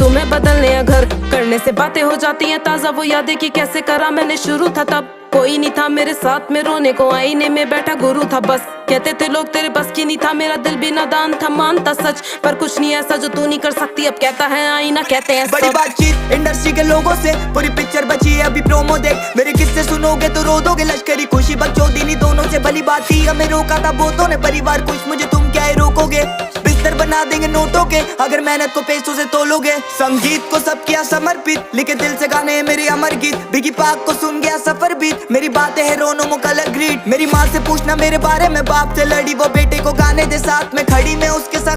तुम्हें बदलने या घर करने से बातें हो जाती हैं ताजा। वो यादें कि कैसे करा मैंने शुरू था तब कोई नहीं था मेरे साथ में रोने को, आईने में बैठा गुरु था बस। कहते थे लोग तेरे बस की नहीं था, मेरा दिल भी नादान था, मानता सच पर कुछ नहीं ऐसा जो तू नहीं कर सकती। अब कहता है आईना, कहते हैं बड़ी बातचीत इंडस्ट्री के लोगों से, पूरी पिक्चर बची है अभी प्रोमो देख। मेरे किस्से सुनोगे तो रो दोगे, लश्करी खुशी बकचोदी दोनों से भली बात थी। हमें रोका था बहुतों ने, परिवार खुश मुझे तुम क्या ही रोकोगे। बिस्तर बना देंगे नोटों के अगर मेहनत को पैसों से तोलोगे। संगीत को सब किया समर्पित, लिखे दिल से गाने मेरे अमर गीत। बिगी पाक को सुन गया सफर बीत, मेरी बातें है रोनो मो कलर ग्रीट। मेरी माँ से पूछना मेरे बारे में, बाप से लड़ी वो बेटे को गाने दे साथ में खड़ी, मैं उसके साथ